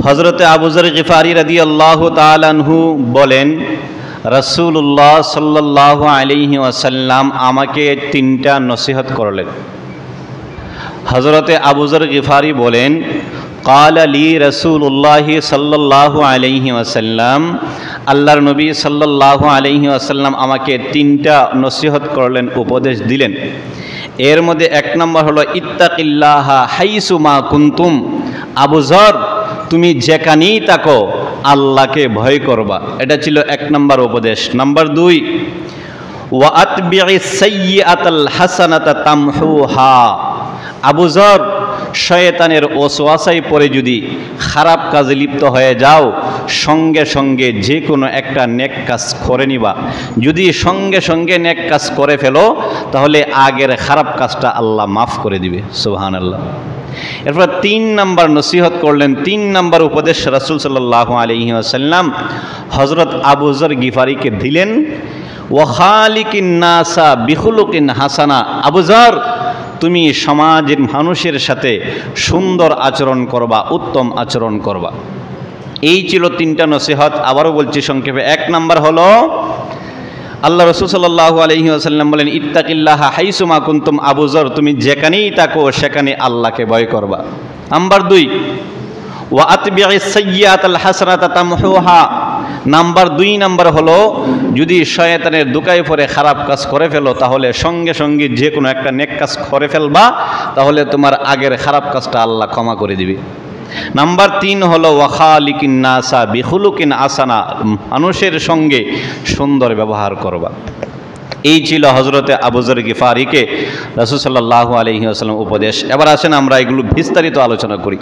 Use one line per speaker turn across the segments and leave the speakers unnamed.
হযরতে আবু যর গিফারি রাদিয়াল্লাহু তাআলা আনহু বলেন, রাসূলুল্লাহ সাল্লাল্লাহু আলাইহি ওয়াসাল্লাম আমাকে তিনটা নসিহত করলেন। হযরতে আবু যর গিফারি বলেন, ক্বালা লি রাসূলুল্লাহ সাল্লাল্লাহু আলাইহি ওয়াসাল্লাম, আল্লাহর নবী সাল্লাল্লাহু আলাইহি ওয়াসাল্লাম আমাকে তিনটা নসিহত করলেন, উপদেশ দিলেন। এর মধ্যে এক নম্বর হলো ইত্তাকিল্লাহা হাইসু মা কুনতুম। আবু যর, তুমি যেখানেই থাকো আল্লাহকে ভয় করবা। এটা ছিল এক নম্বর উপদেশ। নাম্বার দুই, ওয়া আতবিইস সাইয়্যাতাল হাসানাতা তামহুহা। আবু যর, শয়তানের ওয়াসওয়াসায় পড়ে যদি খারাপ কাজে লিপ্ত হয়ে যাও, সঙ্গে সঙ্গে যে কোনো একটা নেক কাজ করে নিবা। যদি সঙ্গে সঙ্গে নেক কাজ করে ফেলো তাহলে আগের খারাপ কাজটা আল্লাহ মাফ করে দিবে। সুবহানাল্লাহ। এরপর তিন নাম্বার নসিহত করলেন, তিন নাম্বার উপদেশ রাসূল সাল্লাল্লাহু আলাইহি ওয়াসাল্লাম হযরত আবু যর গিফারিকে দিলেন, ওয়া খালিকিন নাসা বিখুলুকিন হাসানা। আবু যর, তুমি সমাজের মানুষের সাথে সুন্দর আচরণ করবা, উত্তম আচরণ করবা। এই ছিল তিনটা নসিহত। আবারও বলছি সংক্ষেপে। এক নাম্বার হলো আল্লাহ রাসূল সাল্লাল্লাহু আলাইহি ওয়াসাল্লাম বলেন, ইত্তাকিল্লাহা হাইসু মা কুনতুম। আবু যর, তুমি যেখানেই থাকো সেখানে আল্লাহকে ভয় করবা। নাম্বার দুই, ওয়া আতবিইস সাইয়্যাতাল হাসানাতা তামহুহা। নাম্বার দুই নাম্বার হলো, যদি শয়তানের দোকায় পড়ে খারাপ কাজ করে ফেলো তাহলে সঙ্গে সঙ্গে যে কোনো একটা নেক কাজ করে ফেলবা, তাহলে তোমার আগের খারাপ কাজটা আল্লাহ ক্ষমা করে দিবে। নাম্বার তিন হলো ওয়া খালিকিন নাসা বিখুলুকিন হাসানা, মানুষের সঙ্গে সুন্দর ব্যবহার করবা। এই ছিল হযরতে আবু যর গিফারিকে রাসূল সাল্লাল্লাহু আলাইহি ওয়াসাল্লাম উপদেশ। এবার আসেন আমরা এগুলো বিস্তারিত আলোচনা করি।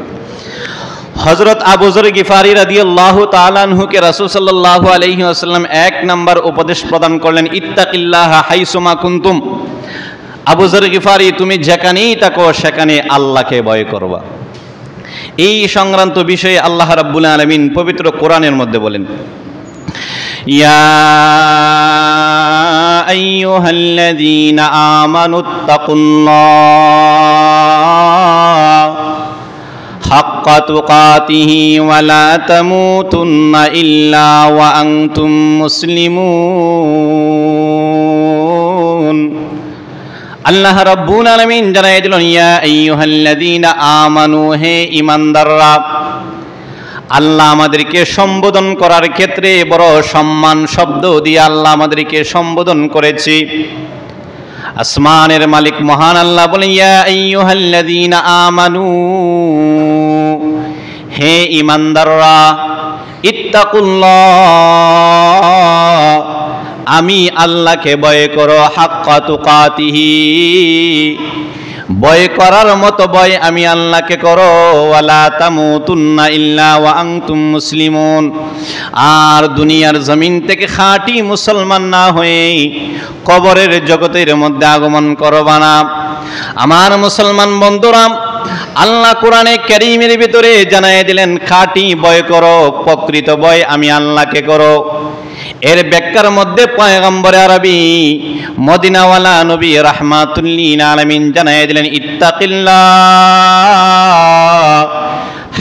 হযরত আবু যর গিফারি রাদিয়াল্লাহু তাআলা আনহুকে রাসূল সাল্লাল্লাহু আলাইহি ওয়াসাল্লাম এক নাম্বার উপদেশ প্রদান করলেন, ইত্তাকিল্লাহা হাইসু মা কুনতুম। আবু যর গিফারি, তুমি যেখানেই থাকো সেখানে আল্লাহকে ভয় করবা। এই সংক্রান্ত বিষয়ে আল্লাহ রাব্বুল আলামিন পবিত্র কোরআনের মধ্যে বলেন, ইয়া আইয়ুহাল্লাযীনা আমানুত্তাকুল্লাহ হাক্কা তুকাতিহি ওয়া লা তামুতুন্না ইল্লা ওয়া আনতুম মুসলিমুন। আল্লাহ রাব্বুল আলামিন জানাই দিলেন, ইয়া আইয়ুহাল্লাযীনা আমানু, হে ঈমানদাররা। আল্লাহ আমাদেরকে সম্বোধন করার ক্ষেত্রে বড় সম্মান শব্দ দিয়ে আল্লাহ আমাদেরকে সম্বোধন করেছে। আসমানের মালিক মহান আল্লাহ বলেন, ইয়া আইয়ুহাল্লাযীনা আমানু, হে ঈমানদাররা, ইত্তাকুল্লাহ, আমি আল্লাহকে ভয় করো, হাক্কা তুকাতিহি, ভয় করার মতো ভয় আমি আল্লাহকে করো, ওয়ালা তামুতুন্না ইল্লা ওয়া আনতুম মুসলিমুন। আর দুনিয়ার জমিন থেকে খাঁটি মুসলমান না হয়ে কবরের জগতের মধ্যে আগমন করবা না। আমার মুসলমান বন্ধুরা, আল্লাহ কোরআনে কারীমের ভিতরে জানায় দিলেন, খাঁটি ভয় করো, প্রকৃত ভয় আমি আল্লাহকে করো। এর ব্যাখ্যার মধ্যে পয়গম্বরে আরবি মদিনাওয়ালা নবী রাহমাতুল লিল আলামিন জানায় দিলেন, ইত্তাকিল্লাহ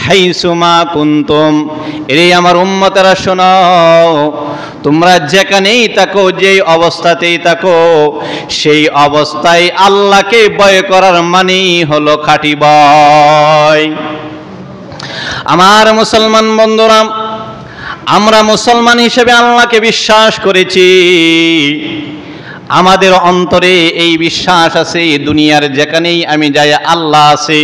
হাইসু মা কুনতুম। এরে আমার উম্মতেরা শোনো, তোমরা যেখানেই থাকো, যেই অবস্থাতেই থাকো, সেই অবস্থায় আল্লাহকে ভয় করার মানেই হলো খাঁটি ভয়। আমার মুসলমান বন্ধুরা, আমরা মুসলমান হিসেবে আল্লাহকে বিশ্বাস করেছি। আমাদের অন্তরে এই বিশ্বাস আছে, দুনিয়ার যেখানেই আমি যাই আল্লাহ আছে।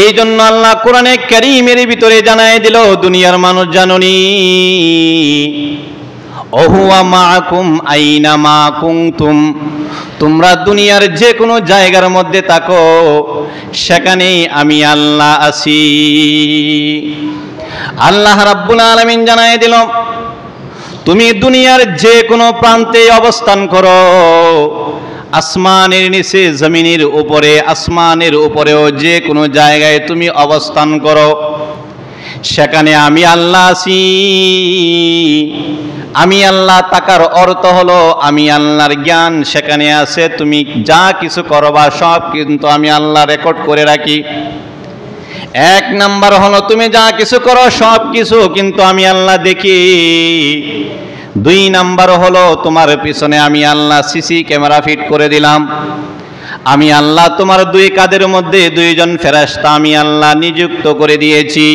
এই জন্য আল্লাহ কোরআনে কারীমের ভিতরে জানায় দিল, দুনিয়ার মানুষ জানুনি, ওহুয়া মাআকুম আইনা মা কুনতুম। তোমরা দুনিয়ার যে কোনো জায়গার মধ্যে থাকো, সেখানেই আমি আল্লাহ আছি। আল্লাহ রাব্বুল আলামিন জানায় দিল, তুমি দুনিয়ার যে কোনো প্রান্তে অবস্থান করো, আসমানের নিচে, জমিনের উপরে, আসমানের উপরেও যে কোনো জায়গায় তুমি অবস্থান করো, সেখানে আমি আল্লাহ আছি। আমি আল্লাহ থাকার অর্থ হলো আমি আল্লাহর জ্ঞান সেখানে আছে। তুমি যা কিছু করবা সব কিন্তু আমি আল্লাহ রেকর্ড করে রাখি। এক নাম্বার হলো তুমি যা কিছু করো সব কিছু কিন্তু আমি আল্লাহ দেখি। দুই নাম্বার হলো তোমার পিছনে আমি আল্লাহ সিসি ক্যামেরা ফিট করে দিলাম। আমি আল্লাহ তোমার দুই কাঁধের মধ্যে দুইজন ফেরেশতা আমি আল্লাহ নিযুক্ত করে দিয়েছি।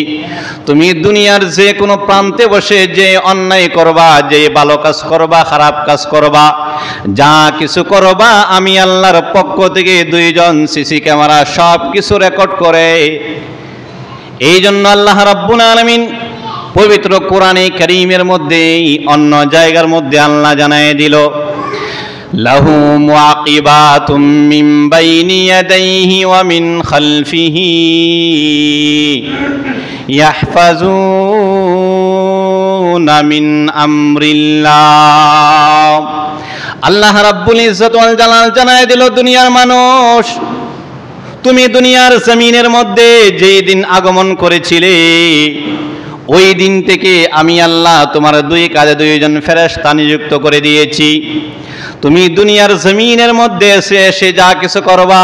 তুমি দুনিয়ার যে কোনো প্রান্তে বসে যে অন্যায় করবা, যে ভালো কাজ করবা, খারাপ কাজ করবা, যা কিছু করবা আমি আল্লাহর পক্ষ থেকে দুইজন সিসি ক্যামেরা সব কিছু রেকর্ড করে। এই জন্য আল্লাহ রাব্বুল আলামিন পবিত্র কোরআনে কারীমের মধ্যে অন্য জায়গার মধ্যে আল্লাহ জানায় দিল, লাহু মুআকিবাতুম মিন বাইনি ইয়াদাইহি ওয়া মিন খালফিহি ইয়াহফাজুনা মিন আমরিল্লাহ। আল্লাহ রাব্বুল ইজ্জত ওয়াল জালাল জানায় দিল, দুনিয়ার মানুষ, তুমি দুনিয়ার জমিনের মধ্যে যেই দিন আগমন করেছিলে ওই দিন থেকে আমি আল্লাহ তোমার দুই কাঁধে দুইজন ফেরেশতা নিযুক্ত করে দিয়েছি। তুমি দুনিয়ার জমিনের মধ্যে এসে যা কিছু করবা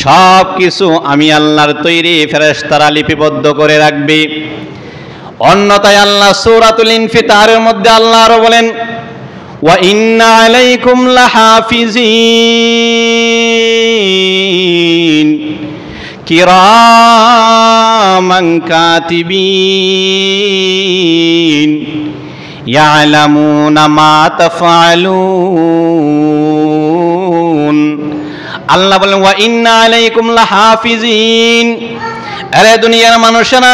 সব কিছু আমি আল্লাহর তৈরি ফেরেশতারা লিপিবদ্ধ করে রাখবে। অন্যথায় আল্লাহ সূরাতুল ইনফিতারের মধ্যে আল্লাহ আরো বলেন, ওয়া ইন্না আলাইকুম লাহাফিজিন কিরামান কাতিবিন ইয়ালামুনা মা তাফআলুন। আল্লাহ বলেন, ওয়া ইন্না আলাইকুম লাহাফিজিন, আরে দুনিয়ার মানুষেরা,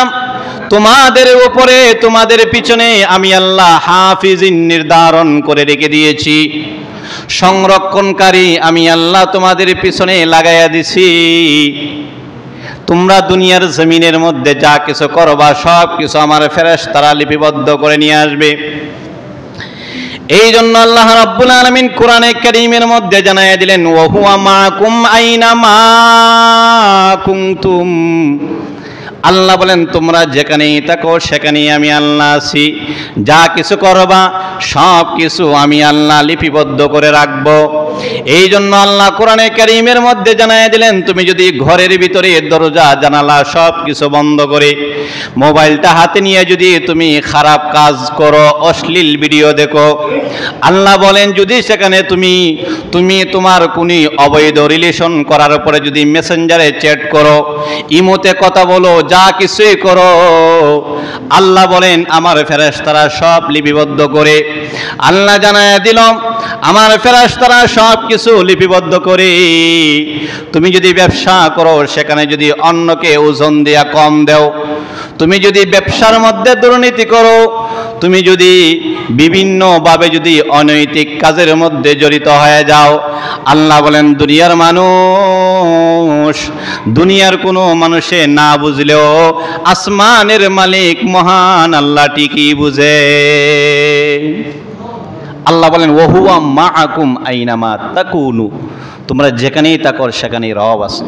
তোমাদের উপরে তোমাদের পিছনে আমি আল্লাহ হাফিজিন নির্ধারণ করে রেখে দিয়েছি, সংরক্ষণকারী আমি আল্লাহ তোমাদের পিছনে লাগাইয়া দিছি। তোমরা দুনিয়ার জমিনের মধ্যে যা কিছু করবা সব কিছু আমার ফেরেশতারা লিপিবদ্ধ করে নিয়ে আসবে। এই জন্য আল্লাহ রাব্বুল আলামিন কোরআনে কারীমের মধ্যে জানাইয়া দিলেন, ওয়া হুয়া মাআকুম আইনা মা কুনতুম। আল্লাহ বলেন, তোমরা যেখানেই থাকো সেখানেই আমি আল্লাহ আছি, যা কিছু করবা সব কিছু আমি আল্লাহ লিপিবদ্ধ করে রাখবো। এই জন্য আল্লাহ কোরআনে কারীমের মধ্যে জানাইয়া দিলেন, তুমি যদি ঘরের ভিতরে দরজা জানালা সব কিছু বন্ধ করে মোবাইলটা হাতে নিয়ে যদি তুমি খারাপ কাজ করো, অশ্লীল ভিডিও দেখো, আল্লাহ বলেন যদি সেখানে তুমি তোমার কোনো অবৈধ রিলেশন করার পরে যদি মেসেঞ্জারে চ্যাট করো, ইমোতে কথা বলো, যা কিছুই করো, আল্লাহ বলেন আমার ফেরেশতারা সব লিপিবদ্ধ করে। আল্লাহ জানায়া দিল আমার ফেরেশতারা সব কিছু লিপিবদ্ধ করে। তুমি যদি ব্যবসা করো সেখানে যদি অন্যকে ওজন দেয়া কম দাও, তুমি যদি ব্যবসার মধ্যে দুর্নীতি করো, তুমি যদি বিভিন্নভাবে যদি অনৈতিক কাজের মধ্যে জড়িত হয়ে যাও, আল্লাহ বলেন দুনিয়ার মানুষ, দুনিয়ার কোনো মানুষে না বুঝলেও আসমানের মালিক মহান আল্লাহ ঠিকই বুঝে। আল্লাহ বলেন, ওয়া হুয়া মাআকুম আইনামা তাকুনু, তোমরা যেখানেই থাকো সেখানেই রব আছে।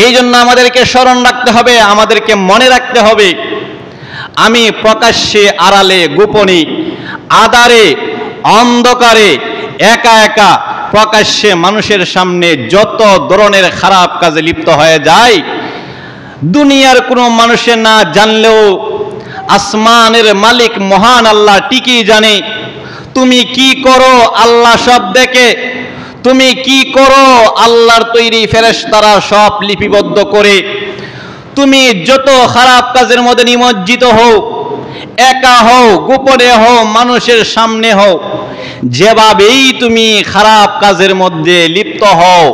এই জন্য আমাদেরকে স্মরণ রাখতে হবে, আমাদেরকে মনে রাখতে হবে, আমি প্রকাশ্যে আড়ালে গোপনে আধারে অন্ধকারে একা একা প্রকাশ্যে মানুষের সামনে যত ধরনের খারাপ কাজে লিপ্ত হয়ে যায়, দুনিয়ার কোনো মানুষে না জানলেও আসমানের মালিক মহান আল্লাহ ঠিকই জানে। তুমি কি করো আল্লাহ সব দেখে, তুমি কি করো আল্লাহর তৈরি ফেরেশতারা সব লিপিবদ্ধ করে। তুমি যত খারাপ কাজের মধ্যে নিমজ্জিত হও, একা হও, গোপনে হও, মানুষের সামনে হও, যেভাবেই তুমি খারাপ কাজের মধ্যে লিপ্ত হও,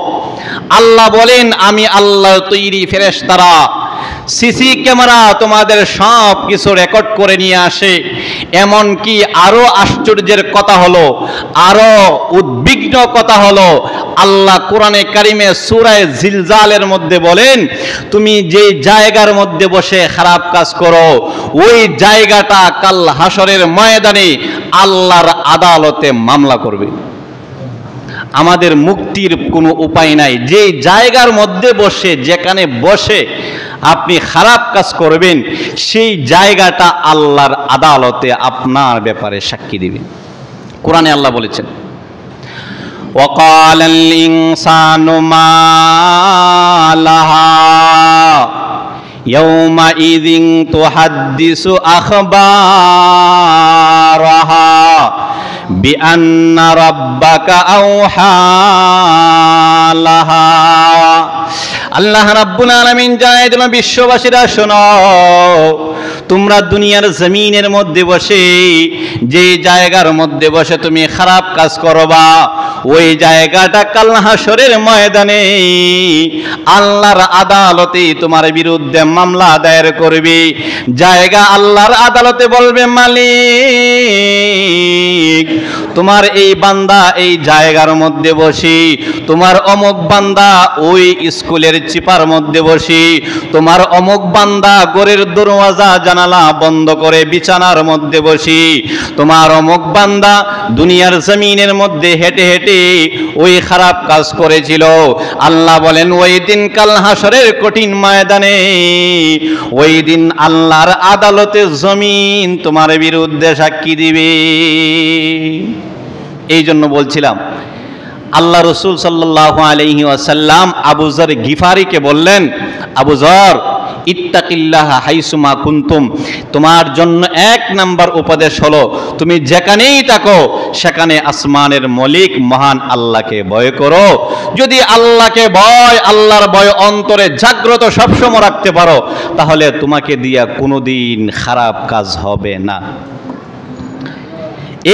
আল্লাহ বলেন আমি আল্লাহর তৈরি ফেরেশতারা সিসি ক্যামেরা তোমাদের সব কিছু রেকর্ড করে নিয়ে আসে। এমনকি আরো আশ্চর্যের কথা হলো, আরো উদ্বিগ্ন কথা হলো, আল্লাহ কোরআনে কারিমে সূরা জিলজালের মধ্যে বলেন, তুমি যে জায়গার মধ্যে বসে খারাপ কাজ করো ওই জায়গাটা কাল হাসরের ময়দানে আল্লাহর আদালতে মামলা করবে। আমাদের মুক্তির কোনো উপায় নাই। যে জায়গার মধ্যে বসে, যেখানে বসে আপনি খারাপ কাজ করবেন, সেই জায়গাটা আল্লাহর আদালতে আপনার ব্যাপারে সাক্ষী দিবে। কোরআনে আল্লাহ বলেছেন, وقال الإنسان ما لها يومئذ تحدث أخبارها بأن ربك أوحى لها আল্লাহ রাব্বুল আলামিন জানায় দিলেন, বিশ্ববাসীরা শোনো, তোমরা দুনিয়ার জমিনের মধ্যে বসে যে জায়গার মধ্যে বসে তুমি খারাপ কাজ করবা, ওই জায়গাটা কাল হাসরের ময়দানে আল্লাহর আদালতে তোমার বিরুদ্ধে মামলা দায়ের করবে। জায়গা আল্লাহর আদালতে বলবে, মালিক তোমার এই বান্দা এই জায়গার মধ্যে বসি, তোমার অমুক বান্দা ওই স্কুলের চিপার মধ্যে বসি, তোমার অমুক বান্দা ঘরের দরওয়াজা জানালা বন্ধ করে বিছানার মধ্যে বসি, তোমার অমুক বান্দা দুনিয়ার জমিনের মধ্যে হেঁটে হেঁটে ওই খারাপ কাজ করেছিল। আল্লাহ বলেন, ওই দিন কাল হাসরের কঠিন ময়দানে, ওই দিন আল্লাহর আদালতে জমিন তোমার বিরুদ্ধে সাক্ষী দিবে। এই জন্য বলছিলাম, আল্লাহ রসুল সাল্লাল্লাহু আলাইহি ওয়াসাল্লাম আবু যর গিফারিকে বললেন, আবু যর ইত্তাকিল্লাহ হাইসুমা কুনতুম, তোমার জন্য এক নাম্বার উপদেশ হলো তুমি যেখানেই থাকো সেখানে আসমানের মালিক মহান আল্লাহকে ভয় করো। যদি আল্লাহকে ভয়, আল্লাহর ভয় অন্তরে জাগ্রত সবসময় রাখতে পারো, তাহলে তোমাকে দিয়া কোনোদিন খারাপ কাজ হবে না।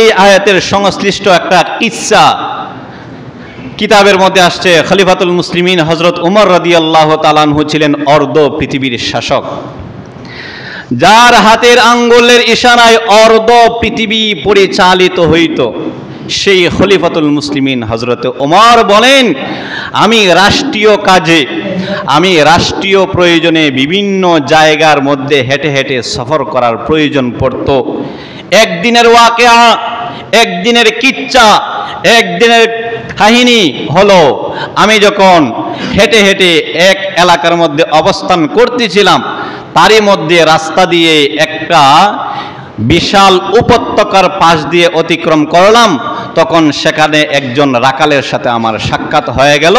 এই আয়াতের সংশ্লিষ্ট একটা কিসসা কিতাবের মধ্যে আসছে। খলিফাতুল মুসলিমিন হযরত উমর রাদিয়াল্লাহু তাআলা আনহু ছিলেন অর্ধ পৃথিবীর শাসক, যার হাতের আঙ্গুলের ইশারায় অর্ধ পৃথিবী পরিচালিত হইত। সেই খলিফাতুল মুসলিমিন হযরত উমর বলেন, আমি রাষ্ট্রীয় কাজে, আমি রাষ্ট্রীয় প্রয়োজনে বিভিন্ন জায়গার মধ্যে হেঁটে হেঁটে সফর করার প্রয়োজন পড়ত। একদিনের ওয়াকিয়া, একদিনের কিচ্ছা, একদিনের কাহিনী হলো, আমি যখন হেঁটে হেঁটে এক এলাকার মধ্যে অবস্থান করতেছিলাম, তারই মধ্যে রাস্তা দিয়ে একটা বিশাল উপত্যকার পাশ দিয়ে অতিক্রম করলাম। তখন সেখানে একজন রাকালের সাথে আমার সাক্ষাৎ হয়ে গেল।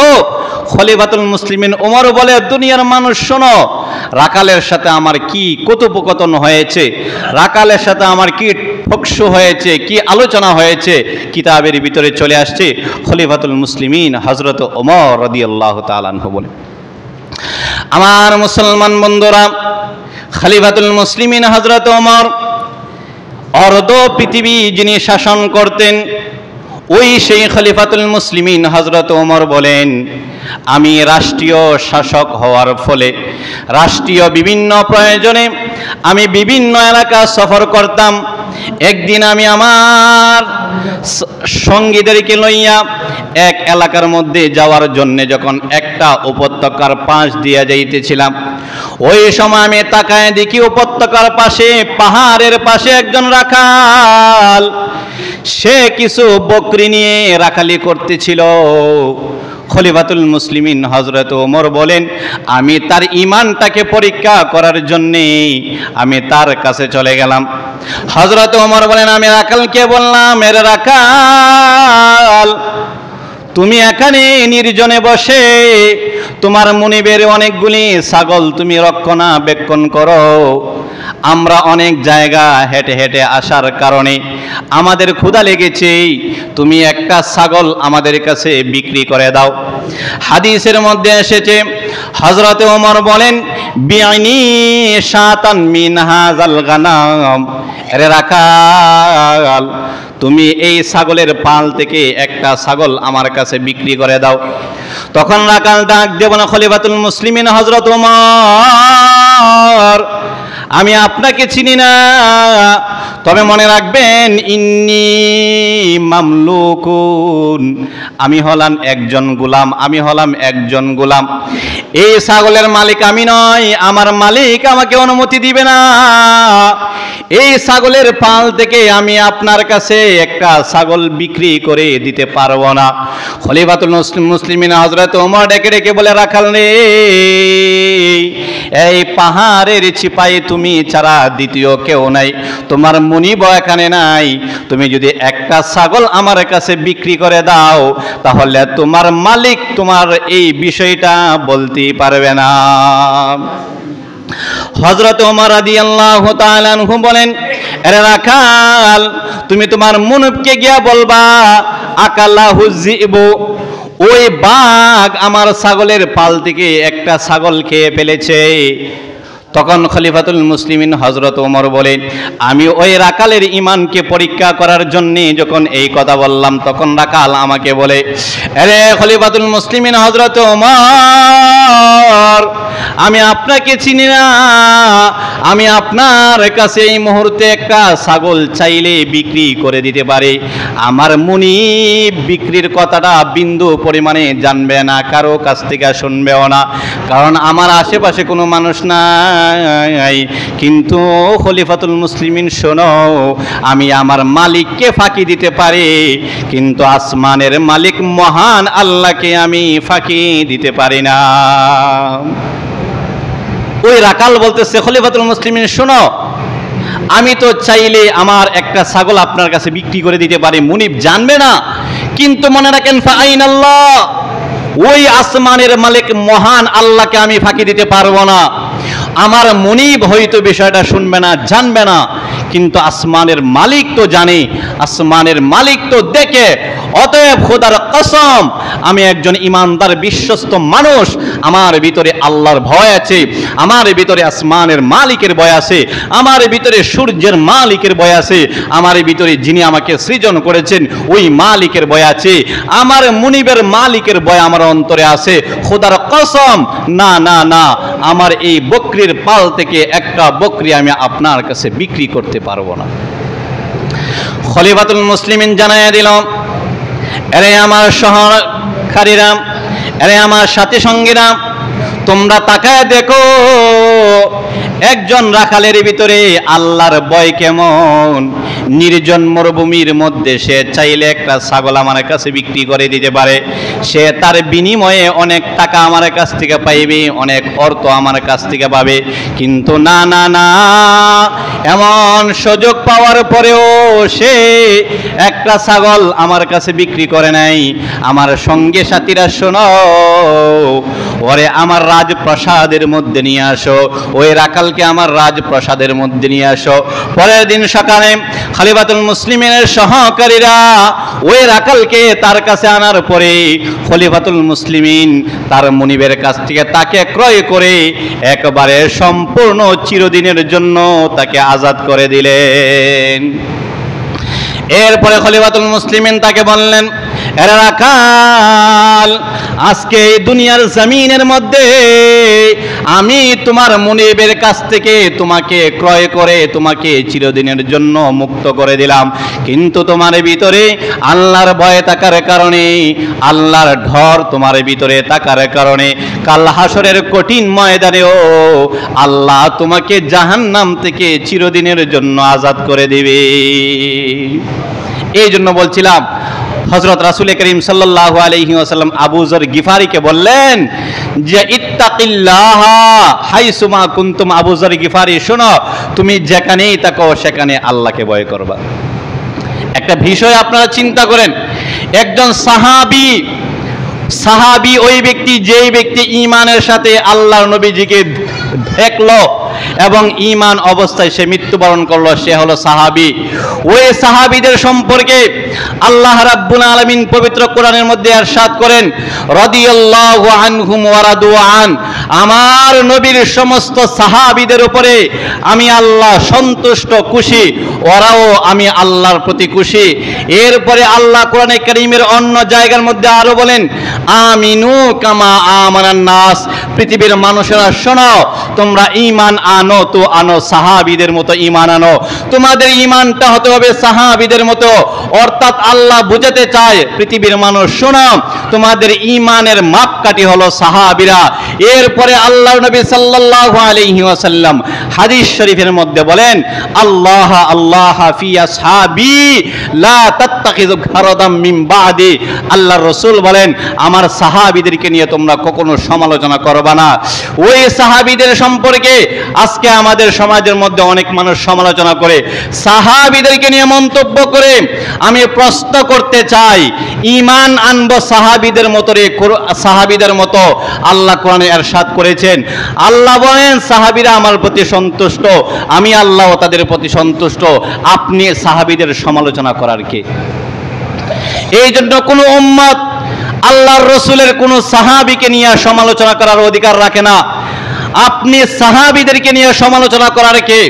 খলিফাতুল মুসলিমিন ওমর বলে, দুনিয়ার মানুষ শোনো, রাকালের সাথে আমার কি কথোপকথন হয়েছে, রাকালের সাথে আমার কি ফকশু হয়েছে, কি আলোচনা হয়েছে, কিতাবের ভিতরে চলে আসছে। খলিফাতুল মুসলিমিন হযরত ওমর রাদিয়াল্লাহু তাআলা আনহু বলে, আমার মুসলমান বন্ধুরা, খলিফাতুল মুসলিমিন হযরত ওমর অর্ধ পৃথিবী যিনি শাসন করতেন, ওই সেই খলিফাতুল মুসলিমিন হযরত ওমর বলেন, আমি রাষ্ট্রীয় শাসক হওয়ার ফলে রাষ্ট্রীয় বিভিন্ন প্রয়োজনে আমি বিভিন্ন এলাকা সফর করতাম। একদিন আমি আমার সঙ্গীদেরকে লইয়া এক এলাকার মধ্যে যাওয়ার জন্য যখন একটা উপত্যকার পাশ দিয়ে যাইতেছিলাম, ওই সময় আমি তাকায় দেখি উপত্যকার পাশে, পাহাড়ের পাশে একজন রাখাল, সে কিছু বকরি নিয়ে রাখালি করতেছিল। খলিফাতুল মুসলিমিন হযরত ওমর বলেন, আমি তার ঈমানটাকে পরীক্ষা করার জন্য আমি তার কাছে চলে গেলাম। হযরত ওমর বলেন, আমি রাখালকে বললাম, এর রাখাল, তুমি এখানে নির্জনে বসে তোমার মুনিবের অনেকগুলি ছাগল তুমি রক্ষণাবেক্ষণ করো। আমরা অনেক জায়গা হেঁটে হেঁটে আসার কারণে আমাদের ক্ষুধা লেগেছে, তুমি একটা ছাগল আমাদের কাছে বিক্রি করে দাও। হাদিসের মধ্যে এসেছে, হযরত ওমর বলেন, বিআইনি শাতান মিন হাযাল গানাম, এর রাখাল, তুমি এই ছাগলের পাল থেকে একটা ছাগল আমার কাছে বিক্রি করে দাও। তখন রাখাল ডাক দেব না, খলিফাতুল মুসলিমিন হযরত ওমর, আমি আপনাকে চিনি না, তবে মনে রাখবেন, ইন্নী মামলুকুন, আমি হলাম একজন গোলাম, আমি হলাম একজন গোলাম। এই ছাগলের মালিক আমি নয়, আমার মালিক আমাকে অনুমতি দিবে না এই ছাগলের পাল থেকে আমি আপনার কাছে একটা ছাগল বিক্রি করে দিতে পারবো না। খলিফাতুল মুসলিমিন হযরত ওমর ডেকে ডেকে বলে, রাখাল রে, এই পাহাড়ের চিপায় তুমি ছাড়া দ্বিতীয় কেউ নাই, তোমার মুনিব এখানে নাই, তুমি যদি একটা ছাগল আমার কাছে বিক্রি করে দাও তাহলে তোমার মালিক তোমার এই বিষয়টা বলতেই পারবে না। হযরত ওমর রাদিয়াল্লাহু তাআলা আনহু বলেন, আরে রাখাল, তুমি তোমার মুনিবকে গিয়া বলবা আকালাহু যিবু, ওই বাঘ আমার ছাগলের পাল থেকে একটা ছাগল খেয়ে ফেলেছে। তখন খলিফাতুল মুসলিমিন হযরত ওমর বলেন, আমি ওই রাকালের ঈমানকে পরীক্ষা করার জন্য যখন এই কথা বললাম, তখন রাকাল আমাকে বলে, আরে খলিফাতুল মুসলিমিন হযরত ওমর, আমি আপনাকে চিনি না, আমি আপনার কাছে এই মুহূর্তে একটা ছাগল চাইলে বিক্রি করে দিতে পারি। আমার মুনিব বিক্রির কথাটা বিন্দু পরিমাণে জানবে না, কারো কাছ থেকে শুনবেও না, কারণ আমার আশেপাশে কোনো মানুষ নাই। কিন্তু খলিফাতুল মুসলিমিন শোনো, আমি আমার মালিককে ফাঁকি দিতে পারি, কিন্তু আসমানের মালিক মহান আল্লাহকে আমি ফাঁকি দিতে পারি না। ওই রাকাল বলতেছে, খলিফাতুল মুসলিমিন শোনো, আমি তো চাইলে আমার একটা ছাগল আপনার কাছে বিক্রি করে দিতে পারি, মুনিব জানবে না, কিন্তু মনে রাখেন ফাআইনাল্লাহ, ওই আসমানের মালিক মহান আল্লাহকে আমি ফাঁকি দিতে পারবো না। আমার মুনিব হয়তো বিষয়টা শুনবে না, জানবে না, কিন্তু আসমানের মালিক তো জানে, আসমানের মালিক তো দেখে। অতএব খোদার কসম, আমি একজন ইমানদার বিশ্বস্ত মানুষ, আমার ভিতরে আল্লাহর ভয় আছে, আমার ভিতরে আসমানের মালিকের ভয় আছে, আমার ভিতরে সূর্যের মালিকের ভয় আছে, আমার ভিতরে যিনি আমাকে সৃজন করেছেন ওই মালিকের ভয় আছে, আমার মুনিবের মালিকের ভয় আমার অন্তরে আছে। খোদার কসম, না না না, আমার এই বকরির পাল থেকে একটা বকরি আমি আপনার কাছে বিক্রি করতে পারবো না। খলিফাতুল মুসলিমিন জানাইয়া দিল, আরে আমার সহকারীরা, আরে আমার সাথী সঙ্গীরা, তোমরা তাকায় দেখো একজন রাখালের ভিতরে আল্লাহর ভয় কেমন। নির্জন মরুভূমির মধ্যে সে চাইলে একটা ছাগল আমার কাছে বিক্রি করে দিতে পারে, সে তার বিনিময়ে অনেক টাকা আমার কাছ থেকে পাইবে, অনেক অর্থ আমার কাছ থেকে পাবে। কিন্তু না না না, এমন সুযোগ পাওয়ার পরেও সে একটা ছাগল আমার কাছে বিক্রি করে নাই। আমার সঙ্গে সাথীরা শোনো, ওরে আমার রাজপ্রাসাদের মধ্যে নিয়ে আসো, ওই রাখালকে আমার রাজপ্রাসাদের মধ্যে নিয়ে আসো। পরের দিন সকালে খলিফাতুল মুসলিমিনের সহকারীরা ওই রাখালকে তার কাছে আনার পরে খলিফাতুল মুসলিমিন তার মুনিবের কাছ থেকে তাকে ক্রয় করে একবারে সম্পূর্ণ চিরদিনের জন্য তাকে আজাদ করে দিলেন। এরপরে খলিফাতুল মুসলিমিন তাকে বললেন, এরা রাখাল, আজকে এই দুনিয়ার জমিনের মধ্যে আমি তোমার মুনিবের কাছ থেকে তোমাকে ক্রয় করে তোমাকে চিরদিনের জন্য মুক্ত করে দিলাম, কিন্তু তোমার ভিতরে আল্লাহর ভয় থাকার কারণে, আল্লাহর ডর তোমার ভিতরে থাকার কারণে কাল হাসরের কঠিন ময়দানেও আল্লাহ তোমাকে জাহান্নাম থেকে চিরদিনের জন্য আজাদ করে দিবে। এই জন্য বলছিলাম, হযরত রাসূল করিম সাল্লাল্লাহু আলাইহি ওয়াসাল্লাম আবু যর গিফারিকে বললেন যে ইত্তাকিল্লাহ হাইসুমা কুনতুম। আবু যর গিফারি, শোনো, তুমি যেখানেই থাকো সেখানে আল্লাহকে ভয় করবা। একটা বিষয় আপনারা চিন্তা করেন, একজন সাহাবী ওই ব্যক্তি, যেই ব্যক্তি ঈমানের সাথে আল্লাহর নবীজিকে দেখলো এবং ঈমান অবস্থায় সে মৃত্যুবরণ করলো, সে হলো সাহাবী। ওই সাহাবীদের সম্পর্কে আল্লাহ রাব্বুল আলামিন পবিত্র কোরআনের মধ্যে ইরশাদ করেন, রাদিয়াল্লাহু আনহুম ওয়া রাদু আন, আমার নবীর সমস্ত সাহাবীদের উপরে আমি আল্লাহ সন্তুষ্ট, খুশি, ওরাও আমি আল্লাহর প্রতি খুশি। এরপরে আল্লাহ কোরআনে কারীমের অন্য জায়গার মধ্যে আরো বলেন, আমিনু কামা আমানান নাস, পৃথিবীর মানুষেরা শোনো, তোমরা ঈমান আনো তো আনো, সাহাবীদের মতো ঈমান আনো। তোমাদের ঈমানটা হতে হবে সাহাবীদের মতো। অর্থাৎ আল্লাহ বুঝাতে চায় পৃথিবীর মানুষ, শোনো, তোমাদের ঈমানের মাপকাঠি হলো সাহাবীরা। এরপরে আল্লাহর নবী সাল্লাল্লাহু আলাইহি ওয়াসাল্লাম হাদিস শরীফের মধ্যে বলেন, আল্লাহ আল্লাহ ফি আসহাবি লা তাত্তাখিযু গারাদাম মিন বাদি। আল্লাহর রাসূল বলেন, আমার সাহাবীদেরকে নিয়ে তোমরা কখনো সমালোচনা করবে না। ওই সাহাবীদের সম্পর্কে আজকে আমাদের সমাজের মধ্যে অনেক মানুষ সমালোচনা করে, সাহাবীদেরকে নিয়ে মন্তব্য করে। আমি প্রশ্ন করতে চাই, ঈমান আনবো সাহাবীদের মতো রে, সাহাবীদের মতো আল্লাহ কোরআনে ইরশাদ করেছেন। আল্লাহ বলেন, সাহাবীরা আমার প্রতি সন্তুষ্ট, আমি আল্লাহ তাদের প্রতি সন্তুষ্ট। আপনি সাহাবীদের সমালোচনা করার কে? এই জন্য কোন উম্মত আল্লাহর রাসূলের কোন সাহাবীকে নিয়ে সমালোচনা করার অধিকার রাখে না। আপনি সাহাবীদেরকে নিয়ে সমালোচনা করার কে?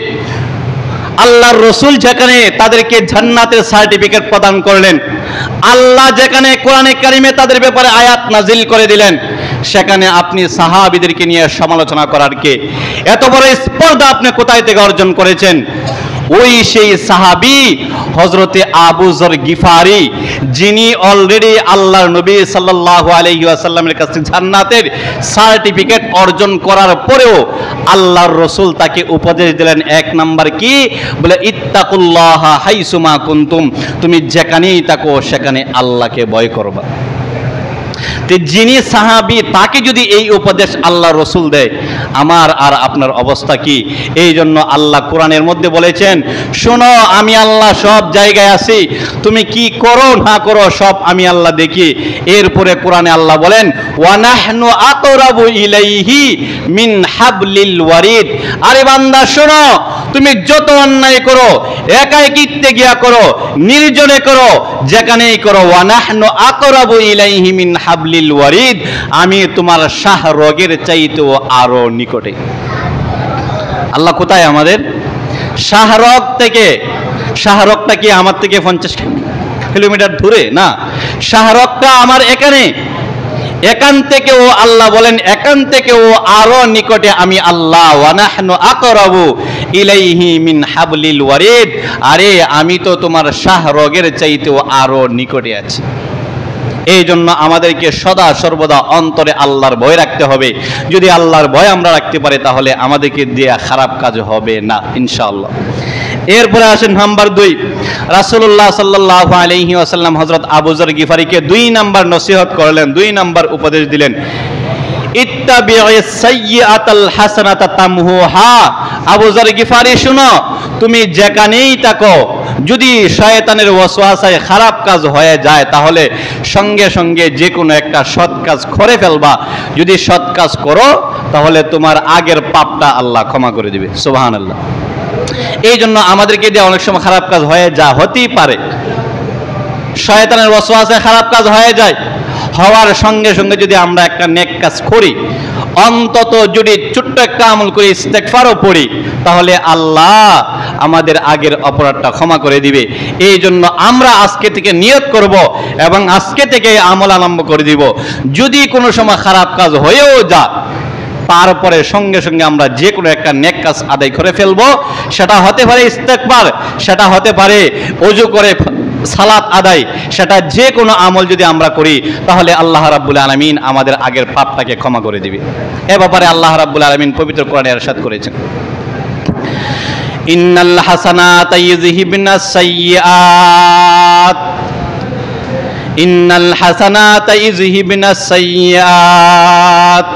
আল্লাহর রাসূল যেখানে তাদেরকে জান্নাতের সার্টিফিকেট প্রদান করলেন, আল্লাহ যেখানে কোরআনে কারিমে তাদের ব্যাপারে আয়াত নাজিল করে দিলেন, সেখানে আপনি সাহাবীদেরকে নিয়ে সমালোচনা করার কে? এত বড় স্পর্ধা আপনি কোথায় থেকে অর্জন করেছেন? ওই সেই সাহাবী হযরতে আবু যর গিফারি, যিনি অলরেডি আল্লাহর নবী সাল্লাল্লাহু আলাইহি ওয়াসাল্লামের কাছে জান্নাতের সার্টিফিকেট অর্জন করার পরেও আল্লাহর রাসূল তাকে উপদেশ দিলেন, এক নাম্বার কি? বলে, ইত্তাকুল্লাহ হাইসুমা কুনতুম, তুমি যেখানেই থাকো সেখানে আল্লাহকে ভয় করবা। যিনি সাহাবী, তাকে যদি এই উপদেশ আল্লাহ রাসূল দেয়, আমার আর আপনার অবস্থা কি? এই জন্য আল্লাহ কোরআনের মধ্যে বলেছেন, শোনো, আমি আল্লাহ সব জায়গায় আছি, তুমি কি করো না করো সব আমি আল্লাহ দেখি। এরপরে কোরআনে আল্লাহ বলেন, ওয়া নাহনু আকরাবু ইলাইহি মিন হাবলিল ওয়ারিদ। আরে বান্দা শোনো, তুমি যত অন্যায় করো, একাকিত্বে গিয়া করো, নির্জনে করো, যেখানেই করো, ওয়া নাহনু আকরাবু ইলাইহি মিন হাবলিল ওয়ারিদ, আমি তোমার শাহরগের চাইতেও আরো নিকটে। আল্লাহ কোথায়? আমাদের শাহরগ থেকে। শাহরগটা কি আমার থেকে 50 কিলোমিটার দূরে? না, শাহরগটা আমার এখানে। এখান থেকেও আল্লাহ বলেন, এখান থেকেও আরো নিকটে আমি আল্লাহ। ওয়া নাহনু আকরাবু ইলাইহি মিন হাবলিল ওয়ারিদ, আরে আমি তো তোমার শাহরগের চাইতেও আরো নিকটে আছি। এই জন্য আমাদেরকে সদা সর্বদা অন্তরে আল্লাহর ভয় রাখতে হবে। যদি আল্লাহর ভয় আমরা রাখতে পারি, তাহলে আমাদেরকে দেয়া খারাপ কাজ হবে না ইনশাআল্লাহ। এরপরে আসেন নাম্বার 2, রাসূলুল্লাহ সাল্লাল্লাহু আলাইহি ওয়াসাল্লাম হযরত আবু যর গিফারিকে 2 নাম্বার নসিহত করলেন, 2 নাম্বার উপদেশ দিলেন, ইত্তাবি'is সাইয়্যাতাল হাসানাতা তামহুহা। আবু যর গিফারি, শুনো, তুমি যেখানেই থাকো, যদি শয়তানের ওয়াসওয়াসায় খারাপ কাজ হয়ে যায়, তাহলে সঙ্গে সঙ্গে যে কোনো একটা সৎ কাজ করে ফেলবা। যদি সৎ কাজ করো, তাহলে তোমার আগের পাপটা আল্লাহ ক্ষমা করে দিবে। সুবহানাল্লাহ। এই জন্য আমাদেরকে যে অনেক সময় খারাপ কাজ হয়ে হতেই পারে, শয়তানের ওয়াসওয়াসায় খারাপ কাজ হয়ে যায়, হওয়ার সঙ্গে সঙ্গে যদি আমরা একটা নেক কাজ করি, অন্তত যদি ছোট্ট একটা আমল করে ইস্তেগফারও পড়ি, তাহলে আল্লাহ আমাদের আগের অপরাধটা ক্ষমা করে দিবে। এই জন্য আমরা আজকে থেকে নিয়ত করব এবং আজকে থেকে আমল আরম্ভ করে দিব। যদি কোনো সময় খারাপ কাজ হয়েও যায়, তারপরে সঙ্গে সঙ্গে আমরা যে কোনো একটা নেক কাজ আদায় করে ফেলবো। সেটা হতে পারে ইস্তেগফার, সেটা হতে পারে ওযু করে সালাত আদায়, সেটা যে কোনো আমল যদি আমরা করি, তাহলে আল্লাহ রাব্বুল আলামিন আমাদের আগের পাপটাকে ক্ষমা করে দিবে। এ ব্যাপারে আল্লাহ রাব্বুল আলামিন পবিত্র কোরআনে ইরশাদ করেছেন, ইন্নাল হাসানাতা ইউযহিবনাস সাইয়্যাত, ইন্নাল হাসানাতা ইউযহিবনাস সাইয়্যাত,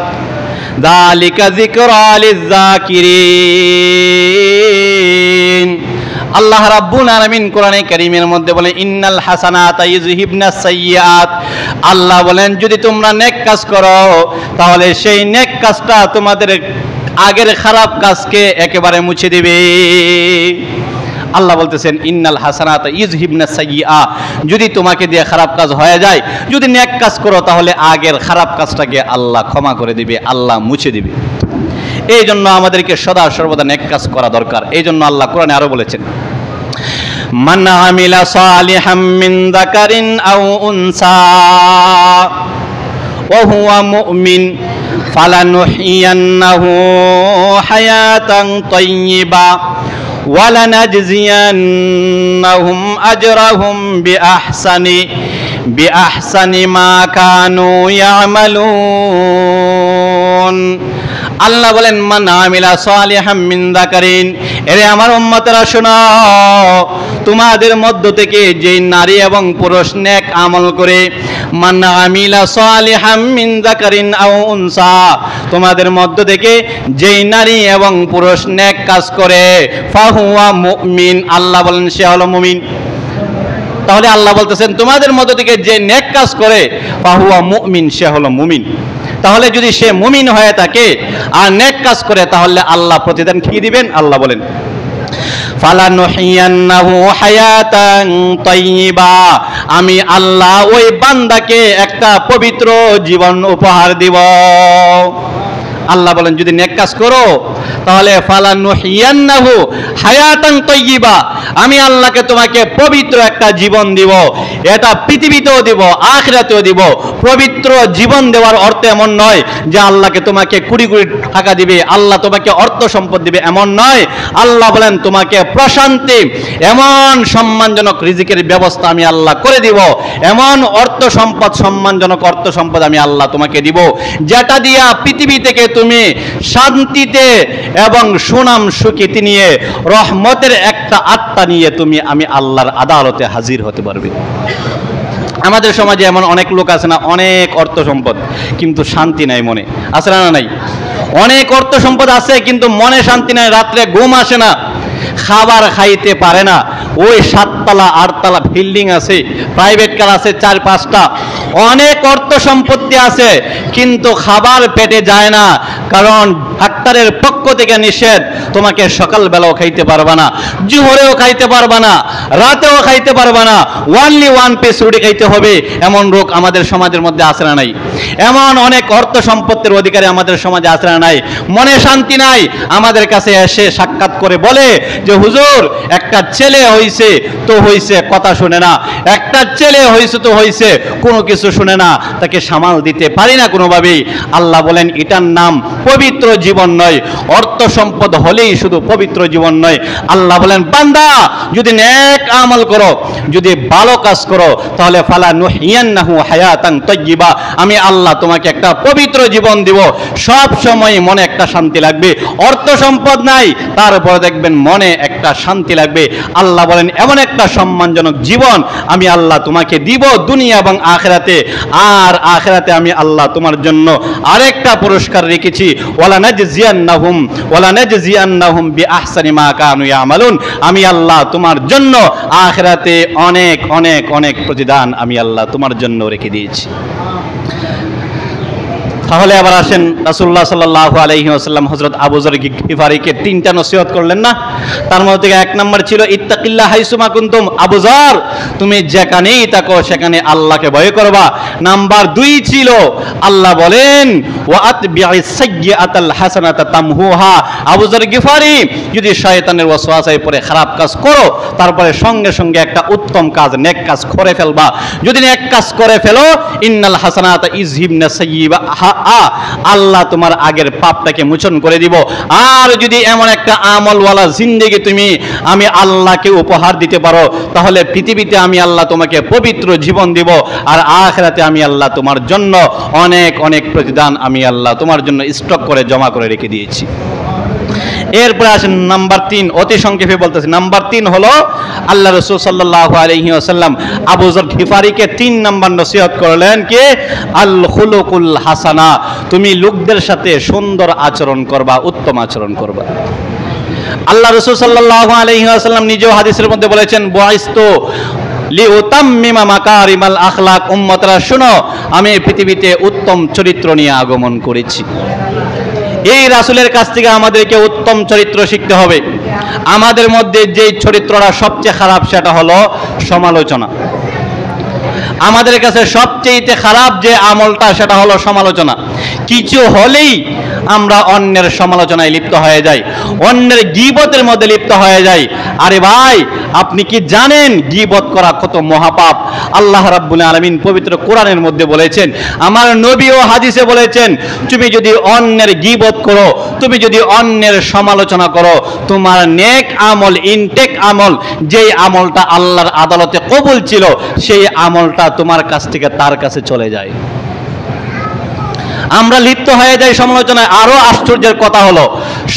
যালিকা যিকরা লিয-যাকিরিন। আল্লাহ রাব্বুল আলামিন কোরআনে কারীমের মধ্যে বলেন, ইন্নাল হাসানাতা ইউযহিবনাস সাইয়্যাত। আল্লাহ বলেন, যদি তোমরা নেক কাজ করো, তাহলে সেই নেক কাজটা তোমাদের আগের খারাপ কাজকে একেবারে মুছে দিবে। আল্লাহ বলতেছেন, ইন্নাল হাসানাতা ইউযহিবনাস সাইয়্যা, যদি তোমাকে দিয়ে খারাপ কাজ হয়ে যায়, যদি নেক কাজ করো, তাহলে আগের খারাপ কাজটাকে আল্লাহ ক্ষমা করে দিবে, আল্লাহ মুছে দিবে। এই জন্য আমাদেরকে সদা সর্বদা নেক কাজ করা দরকার। এই জন্য আল্লাহ কোরআনে আরো বলেছেন, মান আমিলা সালিহাম মিন যাকারিন আও উনসা ওয়া হুয়া মুমিন ফালানুহিয়ান্নাহু হায়াতান তাইয়্যিবা ওয়ালানাজজিয়ান্নাহুম আজরাহুম বিআহসানি মা কানু ইয়ামালুন। আল্লাহ বলেন, মান আমিলা সালিহাম মিন যাকারিন, এরে আমার উম্মতেরা শোনো, তোমাদের মধ্য থেকে যে নারী এবং পুরুষ নেক আমল করে, মান আমিলা সালিহাম মিন যাকারিন আও উনসা, তোমাদের মধ্য থেকে যেই নারী এবং পুরুষ নেক কাজ করে, ফাহুয়া মুমিন, আল্লাহ বলেন সে হলো মুমিন। তাহলে আল্লাহ বলতেছেন তোমাদের মধ্য থেকে যে নেক কাজ করে, ফাহুয়া মুমিন, সে হলো মুমিন। তাহলে যদি সে মুমিন হয়ে থাকে আর নেক কাজ করে, তাহলে আল্লাহ প্রতিদান কি দিবেন? আল্লাহ বলেন, ফালানুহিয়ান্নাহু হায়াতান তাইয়্যিবা, আমি আল্লাহ ওই বান্দাকে একটা পবিত্র জীবন উপহার দিব। আল্লাহ বলেন যদি নেক কাজ করো তাহলে ফালানুহিয়ান্নাহু হায়াতান তাইয়্যিবা, আমি আল্লাহকে তোমাকে পবিত্র একটা জীবন দিব। এটা পৃথিবীতেও দিব, আখিরাতেও দিব। পবিত্র জীবন দেওয়ার অর্থ এমন নয় যে আল্লাহকে তোমাকে কোটি কোটি টাকা দিবে, আল্লাহ তোমাকে অর্থ সম্পদ দিবে, এমন নয়। আল্লাহ বলেন তোমাকে প্রশান্তি, এমন সম্মানজনক রিজিকের ব্যবস্থা আমি আল্লাহ করে দিব, এমন অর্থ সম্পদ, সম্মানজনক অর্থ সম্পদ আমি আল্লাহ তোমাকে দিব, যেটা দিয়া পৃথিবী থেকে তুমি শান্তিতে এবং সুনাম সুখিতে নিয়ে রহমতের একটা আত্মা নিয়ে তুমি আমি আল্লাহর আদালতে হাজির হতে পারবে। আমাদের সমাজে এমন অনেক লোক আছে না, অনেক অর্থ সম্পদ কিন্তু শান্তি নাই মনে, আছে না? নাই। অনেক অর্থ সম্পদ আছে কিন্তু মনে শান্তি নাই, রাত্রে ঘুম আসে না, খাবার খাইতে পারে না। ওই 7 তলা 8 তলা বিল্ডিং আছে, প্রাইভেট কার আছে 4-5টা, অনেক অর্থ সম্পত্তি আছে কিন্তু খাবার পেটে যায় না, কারণ ডাক্তারের পক্ষ থেকে নিষেধ, তোমাকে সকালবেলাও খাইতে পারবা না, জোহরেও খাইতে পারবা না, রাতেও খাইতে পারবা না, ওনলি 1 পিস রুটি খাইতে হবে। এমন রোগ আমাদের সমাজের মধ্যে আছে না নাই? এমন অনেক অর্থ সম্পত্তির অধিকারী আমাদের সমাজে আছে না নাই? মনে শান্তি নাই, আমাদের কাছে এসে সাক্ষাৎ করে বলে যে হুজুর একটা ছেলে হইছে তো হইছে, কথা শুনে না, একটা ছেলে হইছে তো হইছে, কোনো কিছু শুনে না, তাকে সামাল দিতে পারি না কোনোভাবেই। আল্লাহ বলেন এটার নাম পবিত্র জীবন নয়। অর্থ সম্পদ হলেই শুধু পবিত্র জীবন নয়। আল্লাহ বলেন বান্দা যদি নেক আমল করো, যদি ভালো কাজ করো, তাহলে ফালানুহিয়ান্নাহু হায়াতান তাইয়্যিবা, আমি আল্লাহ তোমাকে একটা পবিত্র জীবন দিব। সব সময় মনে একটা শান্তি লাগবে। অর্থ সম্পদ নাই, তারপরে দেখবেন মনে একটা শান্তি লাগবে। আল্লাহ বলেন এমন একটা সম্মানজনক জীবন আমি আল্লাহ তোমাকে দিব দুনিয়া এবং আখিরাতে। আর আখিরাতে আমি আল্লাহ তোমার জন্য আরেকটা পুরস্কার রেখেছি, ওয়ালানাজজিয়ান্নাহুম বিআহসানি মা কানু ইয়ামালুন, আমি আল্লাহ তোমার জন্য আখিরাতে অনেক অনেক অনেক প্রতিদান আমি আল্লাহ তোমার জন্য রেখে দিয়েছি। তাহলে আবার আসেন, রাসূলুল্লাহ সাল্লাল্লাহু আলাইহি ওয়াসাল্লাম হযরত আবু যর গিফারিকে 3টা নসিহত করলেন না? তার মধ্যে থেকে 1 নম্বর ছিল ইত্তাকিল্লাহ হাইসুমা কুনতুম, আবু যর তুমি যেখানেই থাকো সেখানে আল্লাহকে ভয় করবা। নাম্বার 2 ছিল আল্লাহ বলেন ওয়া আতবি'is সাইয়্যাতাল হাসানাতা তামহুহা, আবু যর গিফারি যদি শয়তানের ওয়াসওয়াসায় পড়ে খারাপ কাজ করো, তারপরে সঙ্গে সঙ্গে একটা উত্তম কাজ, নেক কাজ করে ফেলবা। যদি নেক কাজ করে ফেলো, ইন্নাল হাসানাতা ইযহিবনা সাইয়্যিবা, আল্লাহ তোমার আগের পাপটাকে মোচন করে দিব। আর যদি এমন একটা আমলওয়ালা জিন্দেগি তুমি আমি আল্লাহকে উপহার দিতে পারো, তাহলে পৃথিবীতে আমি আল্লাহ তোমাকে পবিত্র জীবন দিব, আর আখিরাতে আমি আল্লাহ তোমার জন্য অনেক অনেক প্রতিদান আমি আল্লাহ তোমার জন্য স্টক করে জমা করে রেখে দিয়েছি। এরপরে আসেন নাম্বার 3, অতি সংক্ষেপে বলতেছি। নাম্বার 3 হলো আল্লাহ রাসূল সাল্লাল্লাহু আলাইহি ওয়াসাল্লাম আবু যর গিফারিকে 3 নাম্বার নসিহত করলেন কি আল খুলুকুল হাসানা, তুমি লোকদের সাথে সুন্দর আচরণ করবা, উত্তম আচরণ করবা। আল্লাহ রাসূল সাল্লাল্লাহু আলাইহি ওয়াসাল্লাম নিজেও হাদিসের মধ্যে বলেছেন বুআইস্তু লিউতাম্মিমা মাকারিমাল আখলাক, উম্মতরা শুনো আমি পৃথিবীতে উত্তম চরিত্র নিয়ে আগমন করেছি। এই রাসূলের কাছ থেকে আমাদেরকে উত্তম চরিত্র শিখতে হবে। আমাদের মধ্যে যে চরিত্রটা সবচেয়ে খারাপ সেটা হলো সমালোচনা। আমাদের কাছে সবচেয়ে খারাপ যে আমলটা সেটা হলো সমালোচনা। কিছু হলেই আমরা অন্যের সমালোচনায় লিপ্ত হয়ে যাই, অন্যের গীবতের মধ্যে লিপ্ত হয়ে যাই। আরে ভাই, আপনি কি জানেন গীবত করা কত মহাপাপ? আল্লাহ রাব্বুল আলামিন পবিত্র কোরআনের মধ্যে বলেছেন, আমার নবী ও হাদিসে বলেছেন, তুমি যদি অন্যের গীবত করো, তুমি যদি অন্যের সমালোচনা করো, তোমার নেক আমল, ইনটেক আমল, যেই আমলটা আল্লাহর আদালতে কবুল ছিল, সেই আমলটা তোমার কাছ থেকে তার কাছে চলে যায়। আমরা লিপ্ত হয়ে যাই সমালোচনায়। আরো আশ্চর্যের কথা হলো,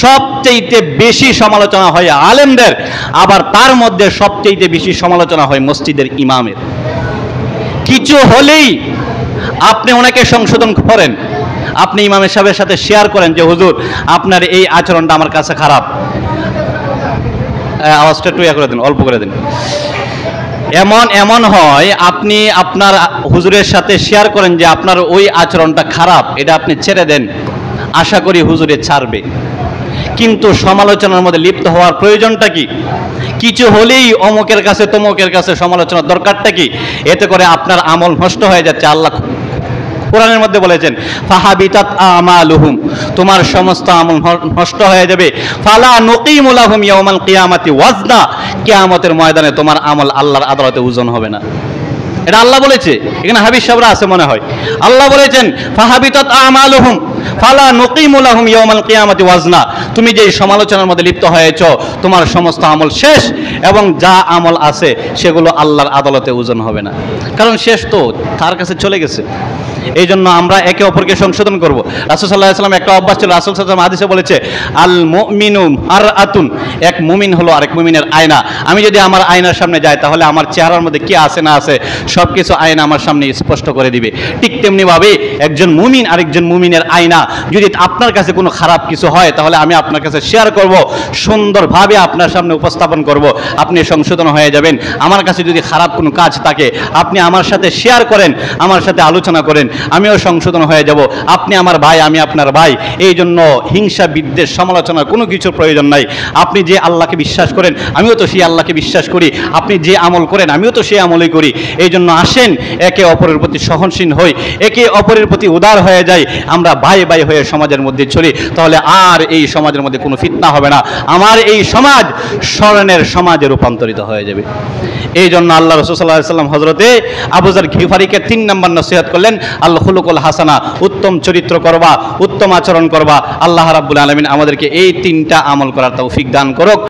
সবচেয়ে বেশি সমালোচনা হয় আলেমদের, আবার তার মধ্যে সবচেয়ে বেশি সমালোচনা হয় মসজিদের ইমামের। কিছু হলেই আপনি ওনাকে সংশোধন করেন, আপনি ইমামের সাহেবের সাথে শেয়ার করেন যে হুজুর আপনার এই আচরণটা আমার কাছে খারাপ। আওয়াজটা একটু করে দিন, অল্প করে দিন। এমন হয়, আপনি আপনার হুজুরের সাথে শেয়ার করেন যে আপনার ওই আচরণটা খারাপ, এটা আপনি ছেড়ে দেন, আশা করি হুজুরে ছাড়বে। কিন্তু সমালোচনার মধ্যে লিপ্ত হওয়ার প্রয়োজনটা কি? কিছু হলেই অমুকের কাছে তমুকের কাছে সমালোচনার দরকারটা কি? এতে করে আপনার আমল নষ্ট হয়ে যাচ্ছে। আল্লাহ কোরআনের মধ্যে বলেছেন, ফাহাবিতাত আমালুহুম, তোমার সমস্ত আমল নষ্ট হয়ে যাবে। ফালা নুকিমু লাহুম ইয়াউমাল কিয়ামাতি ওয়াজনা, কিয়ামতের ময়দানে তোমার আমল আল্লাহর আদালতে ওজন হবে না। এটা আল্লাহ বলেছে। এখানে হাবিব সাহেবরা আছে মনে হয়। আল্লাহ বলেছেন, ফাহাবিতাত আমালুহুম ফালা নুকিমু লাহুম ইয়াউমাল কিয়ামাতি ওয়াজনা, তুমি যে সমালোচনার মধ্যে লিপ্ত হয়েছো, তোমার সমস্ত আমল শেষ, এবং যা আমল আছে সেগুলো আল্লাহর আদালতে ওজন হবে না, কারণ শেষ তো তার কাছে চলে গেছে। এই জন্য আমরা একে অপরকে সংশোধন করব। রাসূল সাল্লাল্লাহু আলাইহি ওয়াসাল্লাম একটা অভ্যাস ছিল, রাসূল সাল্লাল্লাহু আলাইহি ওয়াসাল্লাম হাদিসে বলেছে, আল মুমিনু মারআতুন, এক মুমিন হলো আরেক মুমিনের আয়না। আমি যদি আমার আয়নার সামনে যাই, তাহলে আমার চেহারার মধ্যে কি আছে না আছে সবকিছু আয়না আমার সামনে স্পষ্ট করে দিবে। ঠিক তেমনি ভাবে একজন মুমিন আরেকজন মুমিনের আয়না। যদি আপনার কাছে কোনো খারাপ কিছু হয়, তাহলে আমি আপনার কাছে শেয়ার করব, সুন্দরভাবে আপনার সামনে উপস্থাপন করব, আপনি সংশোধন হয়ে যাবেন। আমার কাছে যদি খারাপ কোনো কাজ থাকে, আপনি আমার সাথে শেয়ার করেন, আমার সাথে আলোচনা করেন, আমিও সংশোধন হয়ে যাব। আপনি আমার ভাই, আমি আপনার ভাই। এই জন্য হিংসা, বিদ্বেষ, সমালোচনার কোনো কিছুর প্রয়োজন নাই। আপনি যে আল্লাহকে বিশ্বাস করেন, আমিও তো সেই আল্লাহকে বিশ্বাস করি। আপনি যে আমল করেন, আমিও তো সেই আমলই করি। এই জন্য আসেন একে অপরের প্রতি সহনশীল হই, একে অপরের প্রতি উদার হয়ে যাই, আমরা ভাই ভাই হয়ে সমাজের মধ্যে চলি। তাহলে আর এই সমাজের মধ্যে কোনো ফিতনা হবে না। আমার এই সমাজ স্মরণের সমাজে রূপান্তরিত হয়ে যাবে। এই জন্য আল্লাহ রাসূল সাল্লাল্লাহু আলাইহি ওয়াসাল্লাম হযরতে আবু যর গিফারিকে 3 নম্বর নসিহত করলেন, আল খুলুকুল হাসানা, উত্তম চরিত্র করবা, উত্তম আচরণ করবা। আল্লাহ রাব্বুল আলামিন আমাদেরকে এই 3টা আমল করার তৌফিক দান করুক।